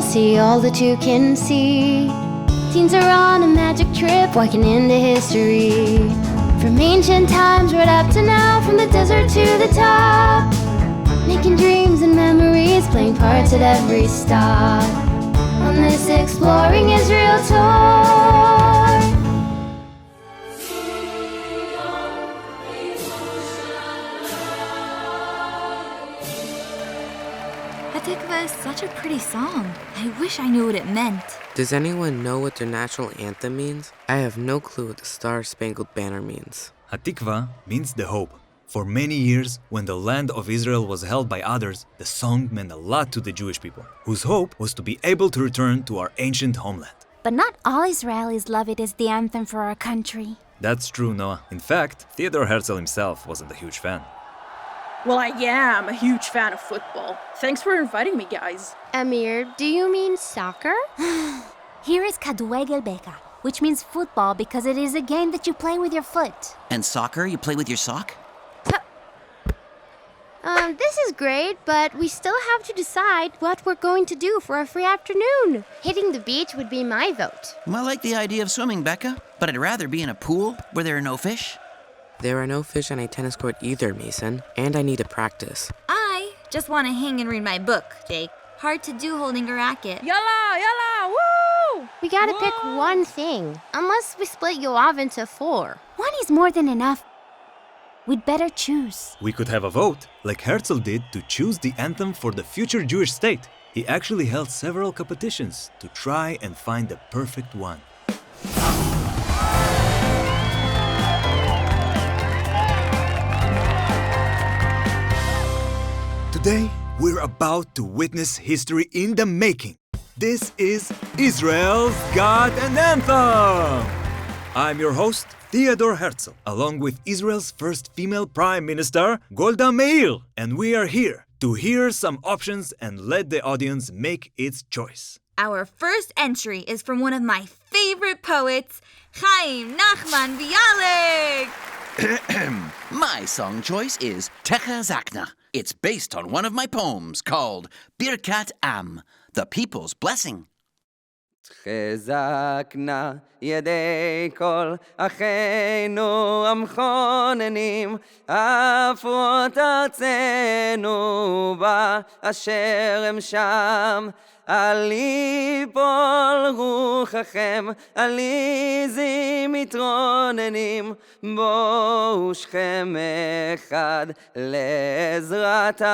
Israel, see all that you can see. Teens are on a magic trip, walking into history. From ancient times right up to now, from the desert to the top. Making dreams and memories, playing parts at every stop. On this Exploring Israel tour. HaTikvah is such a pretty song. I wish I knew what it meant. Does anyone know what their national anthem means? I have no clue what the Star-Spangled Banner means. HaTikvah means the hope. For many years, when the land of Israel was held by others, the song meant a lot to the Jewish people, whose hope was to be able to return to our ancient homeland. But not all Israelis love it as the anthem for our country. That's true, Noah. In fact, Theodore Herzl himself wasn't a huge fan. Well, I am a huge fan of football. Thanks for inviting me, guys. Amir, do you mean soccer? Here is Kadwegel Beka, which means football because it is a game that you play with your foot. And soccer, you play with your sock? This is great, but we still have to decide what we're going to do for a free afternoon. Hitting the beach would be my vote. I like the idea of swimming, Becca, but I'd rather be in a pool where there are no fish. There are no fish on a tennis court either, Mason, and I need to practice. I just want to hang and read my book, Jake. Hard to do holding a racket. Yalla, woo! We gotta pick one thing, unless we split Yoav into 4. One is more than enough. We'd better choose. We could have a vote, like Herzl did, to choose the anthem for the future Jewish state. He actually held several competitions to try and find the perfect one. Today, we're about to witness history in the making. This is Israel's God and Anthem! I'm your host, Theodore Herzl, along with Israel's first female Prime Minister, Golda Meir, and we are here to hear some options and let the audience make its choice. Our first entry is from one of my favorite poets, Chaim Nachman Bialik. My song choice is Techazakna. It's based on one of my poems called Birkat Am, the people's blessing. חזקנה ידי כל אחינו המכוננים עפות ארצנו באשר הם שם עלי פול רוחכם עלי זי מתרוננים בואו שכם אחד לעזרתם.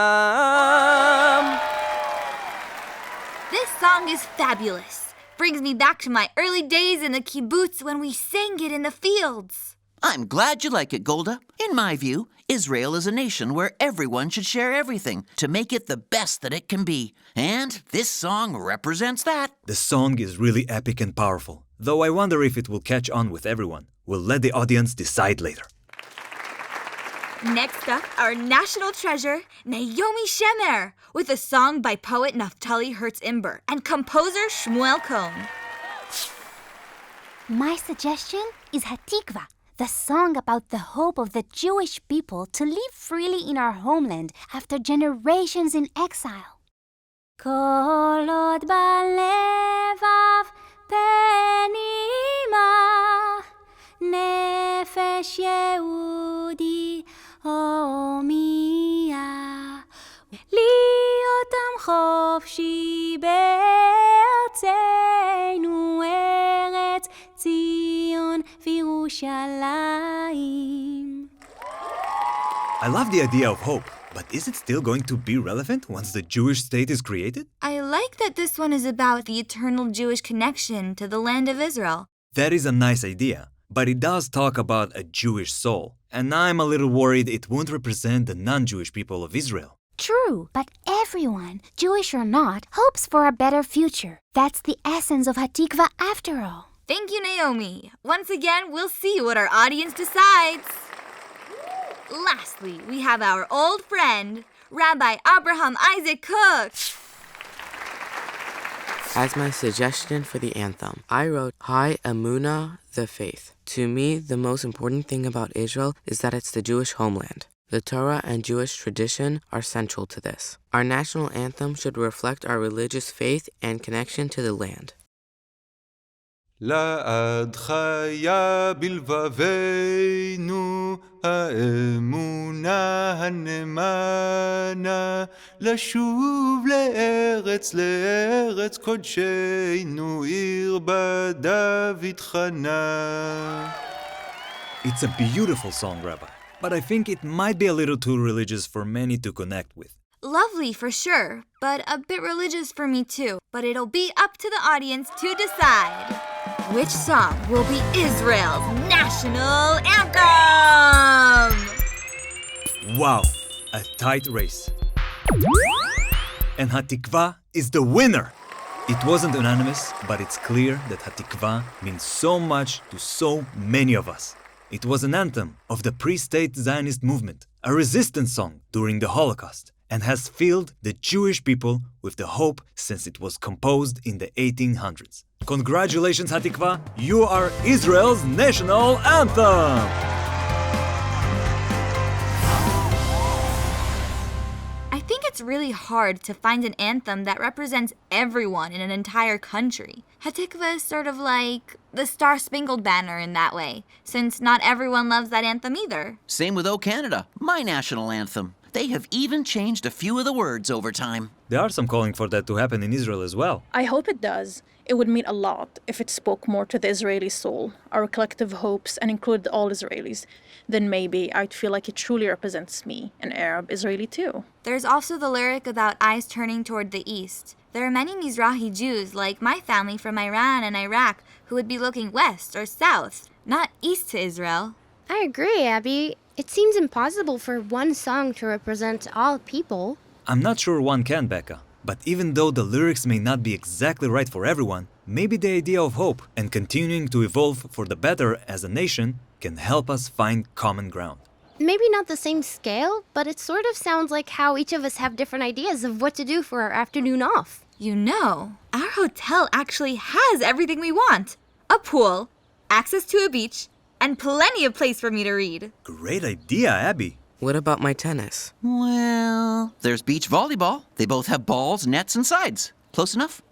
This song is fabulous. Brings me back to my early days in the kibbutz when we sang it in the fields. I'm glad you like it, Golda. In my view, Israel is a nation where everyone should share everything to make it the best that it can be. And this song represents that. The song is really epic and powerful, though I wonder if it will catch on with everyone. We'll let the audience decide later. Next up, our national treasure, Naomi Shemer, with a song by poet Naftali Hertz-Imber and composer Shmuel Cohn. My suggestion is HaTikvah, the song about the hope of the Jewish people to live freely in our homeland after generations in exile. Kol od balevav penima nefesh Yehudi הומייה להיות עם חופשי בארצנו ארץ ציון וירושלים. I love the idea of hope, but is it still going to be relevant once the Jewish state is created? I like that this one is about the eternal Jewish connection to the land of Israel. That is a nice idea, but it does talk about a Jewish soul. And I'm a little worried it won't represent the non-Jewish people of Israel. True, but everyone, Jewish or not, hopes for a better future. That's the essence of HaTikvah after all. Thank you, Naomi. Once again, we'll see what our audience decides. Lastly, we have our old friend, Rabbi Abraham Isaac Cook. As my suggestion for the anthem, I wrote, Hi Emunah, the faith. To me, the most important thing about Israel is that it's the Jewish homeland. The Torah and Jewish tradition are central to this. Our national anthem should reflect our religious faith and connection to the land. לעד חיה בלבבינו האמונה הנאמנה לשוב לארץ קודשנו עיר בה דוד חנה. It's a beautiful song, Rabbi, but I think it might be a little too religious for many to connect with. Lovely for sure, but a bit religious for me too. But it'll be up to the audience to decide. Which song will be Israel's national anthem? Wow, a tight race. And HaTikvah is the winner. It wasn't unanimous, but it's clear that HaTikvah means so much to so many of us. It was an anthem of the pre-state Zionist movement, a resistance song during the Holocaust, and has filled the Jewish people with the hope since it was composed in the 1800s. Congratulations, HaTikvah! You are Israel's national anthem! I think it's really hard to find an anthem that represents everyone in an entire country. HaTikvah is sort of like the Star-Spangled Banner in that way, since not everyone loves that anthem either. Same with O Canada, my national anthem. They have even changed a few of the words over time. There are some calling for that to happen in Israel as well. I hope it does. It would mean a lot if it spoke more to the Israeli soul, our collective hopes, and included all Israelis. Then maybe I'd feel like it truly represents me, an Arab Israeli too. There's also the lyric about eyes turning toward the east. There are many Mizrahi Jews, like my family from Iran and Iraq, who would be looking west or south, not east to Israel. I agree, Abby. It seems impossible for one song to represent all people. I'm not sure one can, Becca. But even though the lyrics may not be exactly right for everyone, maybe the idea of hope and continuing to evolve for the better as a nation can help us find common ground. Maybe not the same scale, but it sort of sounds like how each of us have different ideas of what to do for our afternoon off. You know, our hotel actually has everything we want. A pool, access to a beach, and plenty of place for me to read. Great idea, Abby. What about my tennis? Well, there's beach volleyball. They both have balls, nets, and sides. Close enough?